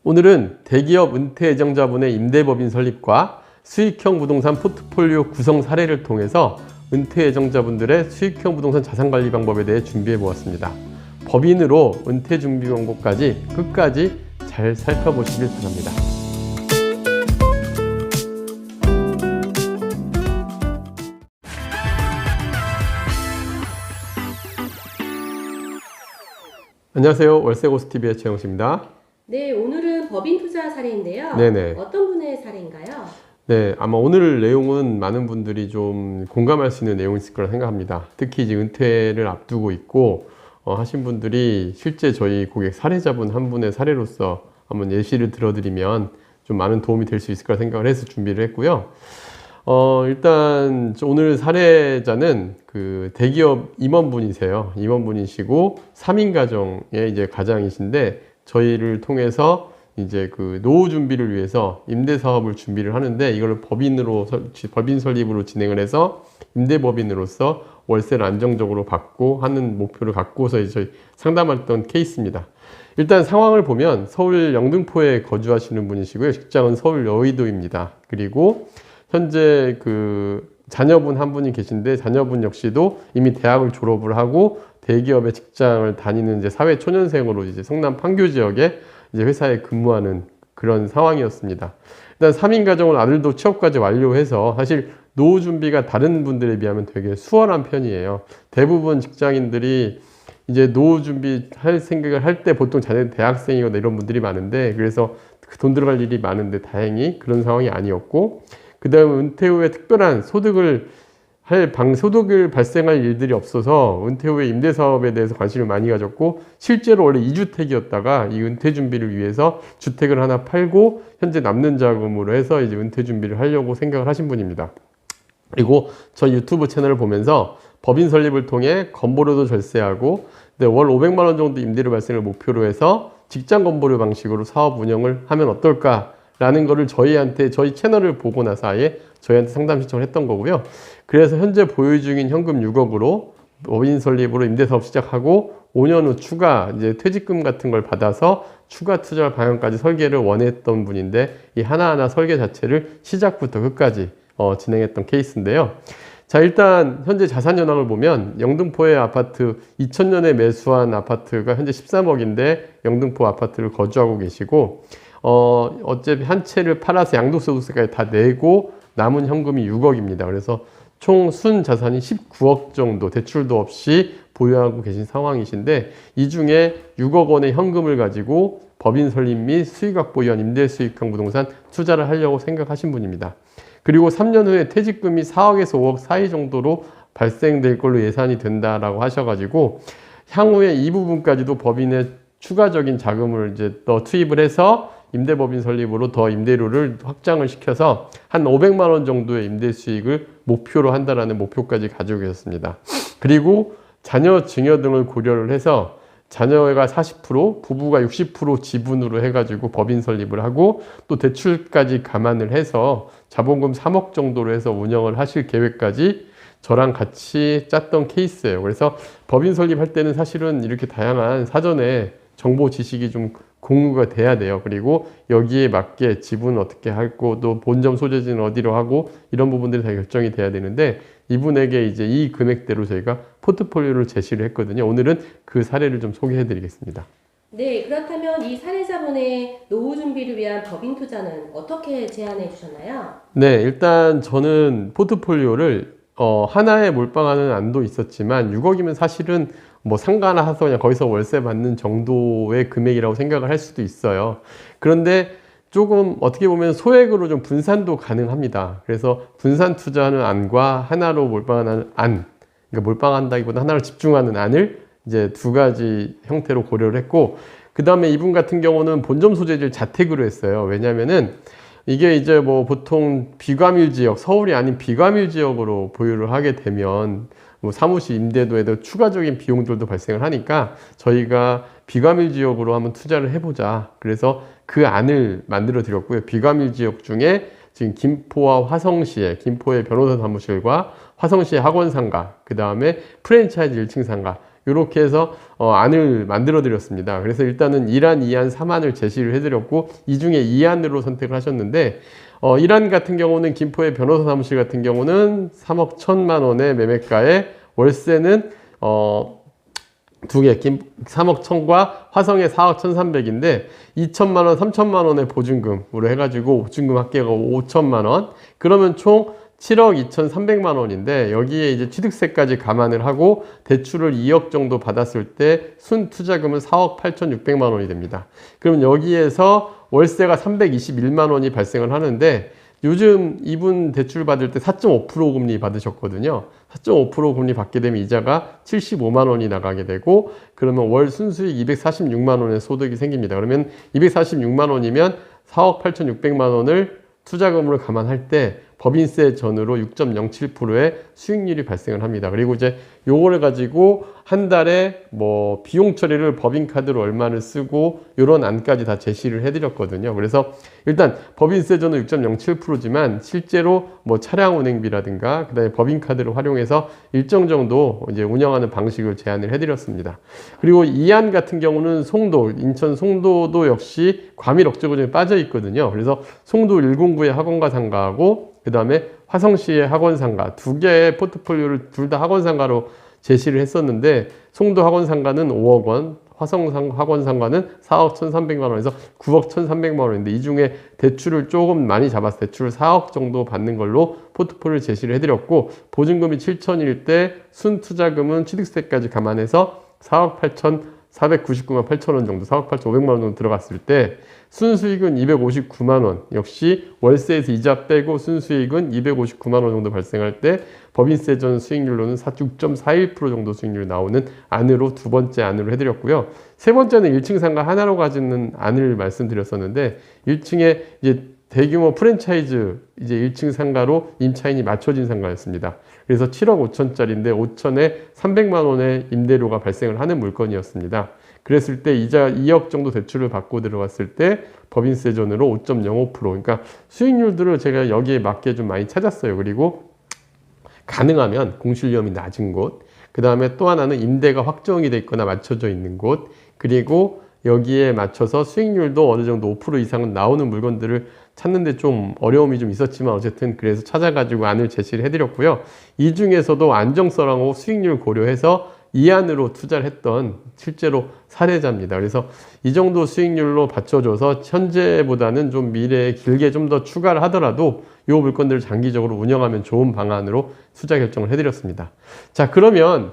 오늘은 대기업 은퇴 예정자분의 임대법인 설립과 수익형 부동산 포트폴리오 구성 사례를 통해서 은퇴 예정자분들의 수익형 부동산 자산관리 방법에 대해 준비해 보았습니다. 법인으로 은퇴 준비 원고까지 끝까지 잘 살펴보시길 바랍니다. 안녕하세요. 월세고스TV의 최영식입니다. 네, 오늘은 법인 투자 사례인데요. 네네. 어떤 분의 사례인가요? 네, 아마 오늘 내용은 많은 분들이 좀 공감할 수 있는 내용이 있을 거라 생각합니다. 특히 이제 은퇴를 앞두고 있고 하신 분들이 실제 저희 고객 사례자분 한 분의 사례로서 한번 예시를 들어드리면 좀 많은 도움이 될 수 있을 거라 생각을 해서 준비를 했고요. 일단 오늘 사례자는 그 대기업 임원분이세요. 임원분이시고 3인 가정의 이제 가장이신데 저희를 통해서 이제 그 노후 준비를 위해서 임대 사업을 준비를 하는데 이걸 법인 설립으로 진행을 해서 임대법인으로서 월세를 안정적으로 받고 하는 목표를 갖고서 이제 저희 상담했던 케이스입니다. 일단 상황을 보면 서울 영등포에 거주하시는 분이시고요. 직장은 서울 여의도입니다. 그리고 현재 그 자녀분 한 분이 계신데 자녀분 역시도 이미 대학을 졸업을 하고 대기업의 직장을 다니는 이제 사회 초년생으로 이제 성남 판교 지역에 이제 회사에 근무하는 그런 상황이었습니다. 일단 3인 가정은 아들도 취업까지 완료해서 사실 노후 준비가 다른 분들에 비하면 되게 수월한 편이에요. 대부분 직장인들이 이제 노후 준비할 생각을 할 때 보통 자녀 대학생이거나 이런 분들이 많은데 그래서 돈 들어갈 일이 많은데 다행히 그런 상황이 아니었고 그 다음에 은퇴 후에 특별한 소득을 발생할 일들이 없어서 은퇴 후에 임대사업에 대해서 관심을 많이 가졌고 실제로 원래 2주택이었다가 이 은퇴 준비를 위해서 주택을 하나 팔고 현재 남는 자금으로 해서 이제 은퇴 준비를 하려고 생각을 하신 분입니다. 그리고 저희 유튜브 채널을 보면서 법인 설립을 통해 건보료도 절세하고 월 500만 원 정도 임대료 발생을 목표로 해서 직장 건보료 방식으로 사업 운영을 하면 어떨까 라는 거를 저희 채널을 보고 나서 아예 저희한테 상담 신청을 했던 거고요. 그래서 현재 보유 중인 현금 6억으로 법인 설립으로 임대사업 시작하고 5년 후 추가 이제 퇴직금 같은 걸 받아서 추가 투자 방향까지 설계를 원했던 분인데 이 하나하나 설계 자체를 시작부터 끝까지 진행했던 케이스인데요. 자, 일단 현재 자산 현황을 보면 영등포의 아파트 2000년에 매수한 아파트가 현재 13억인데 영등포 아파트를 거주하고 계시고 어차피 한 채를 팔아서 양도소득세까지 다 내고 남은 현금이 6억입니다. 그래서 총 순 자산이 19억 정도 대출도 없이 보유하고 계신 상황이신데 이 중에 6억 원의 현금을 가지고 법인 설립 및 수익 확보 위한 임대 수익형 부동산 투자를 하려고 생각하신 분입니다. 그리고 3년 후에 퇴직금이 4억에서 5억 사이 정도로 발생될 걸로 예상이 된다라고 하셔가지고 향후에 이 부분까지도 법인에 추가적인 자금을 이제 더 투입을 해서 임대법인 설립으로 더 임대료를 확장을 시켜서 한 500만 원 정도의 임대 수익을 목표로 한다라는 목표까지 가지고 계셨습니다. 그리고 자녀 증여 등을 고려를 해서 자녀가 40%, 부부가 60% 지분으로 해가지고 법인 설립을 하고 또 대출까지 감안을 해서 자본금 3억 정도로 해서 운영을 하실 계획까지 저랑 같이 짰던 케이스예요. 그래서 법인 설립할 때는 사실은 이렇게 다양한 사전에 정보 지식이 좀 공유가 돼야 돼요. 그리고 여기에 맞게 지분은 어떻게 할고 또 본점 소재지는 어디로 하고 이런 부분들이 다 결정이 돼야 되는데 이분에게 이제 이 금액대로 저희가 포트폴리오를 제시를 했거든요. 오늘은 그 사례를 좀 소개해 드리겠습니다. 네, 그렇다면 이 사례자분의 노후 준비를 위한 법인 투자는 어떻게 제안해 주셨나요? 네, 일단 저는 포트폴리오를 하나에 몰빵하는 안도 있었지만 6억이면 사실은 뭐 상가나 사서 그냥 거기서 월세 받는 정도의 금액이라고 생각을 할 수도 있어요. 그런데 조금 어떻게 보면 소액으로 좀 분산도 가능합니다. 그래서 분산 투자하는 안과 하나로 몰빵하는 안, 그러니까 몰빵한다기보다 하나로 집중하는 안을 이제 두 가지 형태로 고려를 했고, 그 다음에 이분 같은 경우는 본점 소재지를 자택으로 했어요. 왜냐면은 이게 이제 뭐 보통 비과밀 지역, 서울이 아닌 비과밀 지역으로 보유를 하게 되면 뭐 사무실 임대도에도 추가적인 비용들도 발생을 하니까 저희가 비과밀 지역으로 한번 투자를 해보자. 그래서 그 안을 만들어 드렸고요. 비과밀 지역 중에 지금 김포와 화성시에 김포의 변호사 사무실과 화성시의 학원상가, 그 다음에 프랜차이즈 1층 상가 이렇게 해서 안을 만들어 드렸습니다. 그래서 일단은 1안, 2안, 3안을 제시를 해드렸고 이 중에 2안으로 선택을 하셨는데 1안 같은 경우는 김포의 변호사 사무실 같은 경우는 3억 1천만 원의 매매가에 월세는 두 개, 3억 1천과 화성의 4억 1,300인데 2천만 원, 3천만 원의 보증금으로 해가지고 보증금 합계가 5천만 원. 그러면 총 7억 2,300만 원인데 여기에 이제 취득세까지 감안을 하고 대출을 2억 정도 받았을 때 순투자금은 4억 8,600만 원이 됩니다. 그러면 여기에서 월세가 321만 원이 발생을 하는데 요즘 이분 대출 받을 때 4.5% 금리 받으셨거든요. 4.5% 금리 받게 되면 이자가 75만 원이 나가게 되고 그러면 월 순수익 246만 원의 소득이 생깁니다. 그러면 246만 원이면 4억 8,600만 원을 투자금으로 감안할 때 법인세 전후로 6.07%의 수익률이 발생을 합니다. 그리고 이제 요거를 가지고 한 달에 뭐 비용 처리를 법인카드로 얼마를 쓰고 요런 안까지 다 제시를 해드렸거든요. 그래서 일단 법인세 전후 6.07%지만 실제로 뭐 차량 운행비라든가 그다음에 법인카드를 활용해서 일정 정도 이제 운영하는 방식을 제안을 해드렸습니다. 그리고 이안 같은 경우는 송도, 인천 송도도 역시 과밀 억제구역에 빠져 있거든요. 그래서 송도 109의 학원과 상가하고 그 다음에 화성시의 학원상가 두 개의 포트폴리오를 둘 다 학원상가로 제시를 했었는데 송도 학원상가는 5억 원, 화성 학원상가는 4억 1,300만 원에서 9억 1,300만 원인데 이 중에 대출을 조금 많이 잡아서 대출을 4억 정도 받는 걸로 포트폴리오를 제시를 해드렸고 보증금이 7천일 때 순투자금은 취득세까지 감안해서 4억 8,499만 8천 원 정도, 4억 8,500만 원 정도 들어갔을 때 순수익은 259만 원, 역시 월세에서 이자 빼고 순수익은 259만 원 정도 발생할 때 법인세 전 수익률로는 6.41% 정도 수익률이 나오는 안으로 두 번째 안으로 해드렸고요. 세 번째는 1층 상가 하나로 가지는 안을 말씀드렸었는데 1층에 이제 대규모 프랜차이즈 이제 1층 상가로 임차인이 맞춰진 상가였습니다. 그래서 7억 5천짜리인데 5천에 300만 원의 임대료가 발생을 하는 물건이었습니다. 그랬을 때 이자 2억 정도 대출을 받고 들어갔을 때 법인세 전으로 5.05%. 그러니까 수익률들을 제가 여기에 맞게 좀 많이 찾았어요. 그리고 가능하면 공실위험이 낮은 곳, 그 다음에 또 하나는 임대가 확정이 돼 있거나 맞춰져 있는 곳, 그리고 여기에 맞춰서 수익률도 어느 정도 5% 이상은 나오는 물건들을 찾는데 좀 어려움이 좀 있었지만 어쨌든 그래서 찾아가지고 안을 제시를 해드렸고요. 이 중에서도 안정성하고 수익률 고려해서 이 안으로 투자를 했던 실제로 사례자입니다. 그래서 이 정도 수익률로 받쳐줘서 현재보다는 좀 미래에 길게 좀 더 추가를 하더라도 이 물건들을 장기적으로 운영하면 좋은 방안으로 투자 결정을 해드렸습니다. 자, 그러면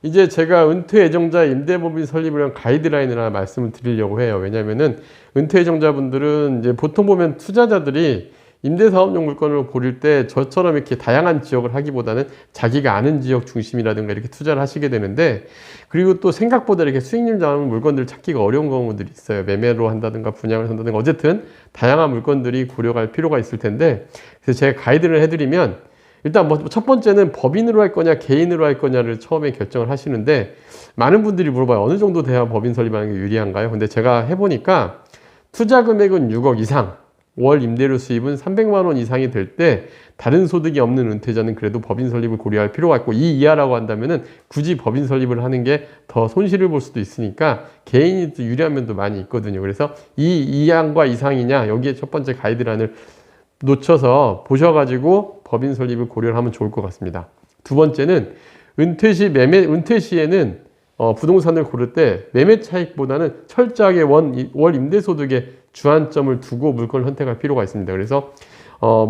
이제 제가 은퇴 예정자 임대법인 설립을 위한 가이드라인을 하나 말씀을 드리려고 해요. 왜냐면은 은퇴 예정자분들은 이제 보통 보면 투자자들이 임대사업용 물건을 고를 때 저처럼 이렇게 다양한 지역을 하기보다는 자기가 아는 지역 중심이라든가 이렇게 투자를 하시게 되는데 그리고 또 생각보다 이렇게 수익률 나오는 물건들을 찾기가 어려운 경우들이 있어요. 매매로 한다든가 분양을 한다든가 어쨌든 다양한 물건들이 고려할 필요가 있을 텐데 그래서 제가 가이드를 해드리면 일단 뭐 첫 번째는 법인으로 할 거냐 개인으로 할 거냐를 처음에 결정을 하시는데 많은 분들이 물어봐요. 어느 정도 돼야 법인 설립하는 게 유리한가요? 근데 제가 해보니까 투자 금액은 6억 이상 월 임대료 수입은 300만 원 이상이 될 때 다른 소득이 없는 은퇴자는 그래도 법인 설립을 고려할 필요가 있고 이 이하라고 한다면은 굳이 법인 설립을 하는 게 더 손실을 볼 수도 있으니까 개인이 또 유리한 면도 많이 있거든요. 그래서 이 이항과 이상이냐 여기에 첫 번째 가이드란을 놓쳐서 보셔가지고 법인 설립을 고려를 하면 좋을 것 같습니다. 두 번째는 은퇴 시에는 부동산을 고를 때 매매 차익보다는 철저하게 월 임대소득에 주안점을 두고 물건을 선택할 필요가 있습니다. 그래서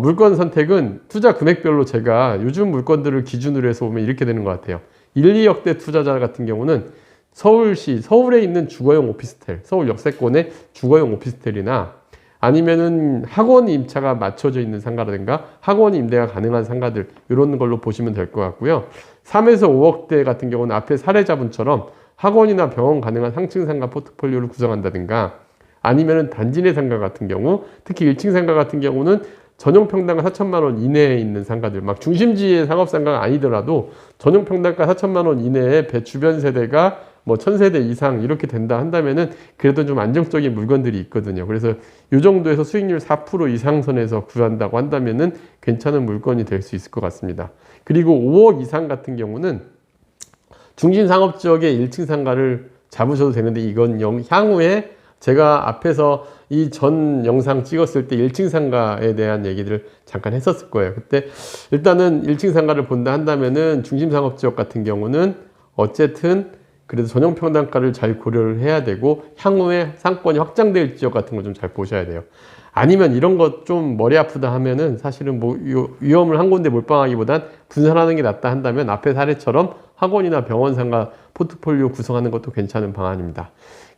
물건 선택은 투자 금액별로 제가 요즘 물건들을 기준으로 해서 보면 이렇게 되는 것 같아요. 1, 2억대 투자자 같은 경우는 서울에 있는 주거용 오피스텔, 서울 역세권의 주거용 오피스텔이나 아니면은 학원 임차가 맞춰져 있는 상가라든가 학원 임대가 가능한 상가들 이런 걸로 보시면 될 것 같고요. 3에서 5억대 같은 경우는 앞에 사례자분처럼 학원이나 병원 가능한 상층 상가 포트폴리오를 구성한다든가 아니면은 단지 내 상가 같은 경우 특히 1층 상가 같은 경우는 전용 평당가 4천만 원 이내에 있는 상가들 막 중심지의 상업 상가가 아니더라도 전용 평당가 4천만 원 이내에 주변 세대가 뭐 1000세대 이상 이렇게 된다 한다면은 그래도 좀 안정적인 물건들이 있거든요. 그래서 이 정도에서 수익률 4% 이상 선에서 구한다고 한다면은 괜찮은 물건이 될 수 있을 것 같습니다. 그리고 5억 이상 같은 경우는 중심 상업 지역의 1층 상가를 잡으셔도 되는데 이건 향후에 제가 앞에서 이 전 영상 찍었을 때 1층 상가에 대한 얘기들을 잠깐 했었을 거예요. 그때 일단은 1층 상가를 본다 한다면은 중심 상업 지역 같은 경우는 어쨌든 그래도 전용 평당가를 잘 고려를 해야 되고 향후에 상권이 확장될 지역 같은 거 좀 잘 보셔야 돼요. 아니면 이런 것 좀 머리 아프다 하면은 사실은 뭐 위험을 한 군데 몰빵하기보단 분산하는 게 낫다 한다면 앞에 사례처럼 학원이나 병원 상가 포트폴리오 구성하는 것도 괜찮은 방안입니다.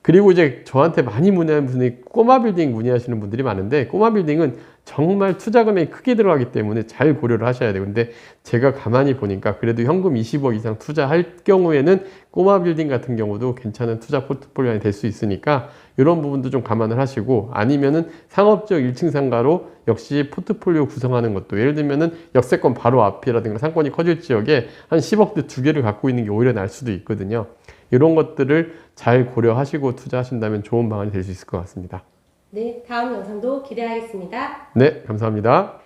그리고 이제 저한테 많이 문의하는 분이 꼬마 빌딩 문의하시는 분들이 많은데 꼬마 빌딩은 정말 투자 금액이 크게 들어가기 때문에 잘 고려를 하셔야 돼요. 근데 제가 가만히 보니까 그래도 현금 20억 이상 투자할 경우에는 꼬마 빌딩 같은 경우도 괜찮은 투자 포트폴리오가 될 수 있으니까 이런 부분도 좀 감안을 하시고 아니면은 상업지역 1층 상가로 역시 포트폴리오 구성하는 것도 예를 들면은 역세권 바로 앞이라든가 상권이 커질 지역에 한 10억대 2개를 갖고 있는 게 오히려 날 수도 있거든요. 이런 것들을 잘 고려하시고 투자하신다면 좋은 방안이 될 수 있을 것 같습니다. 네, 다음 영상도 기대하겠습니다. 네, 감사합니다.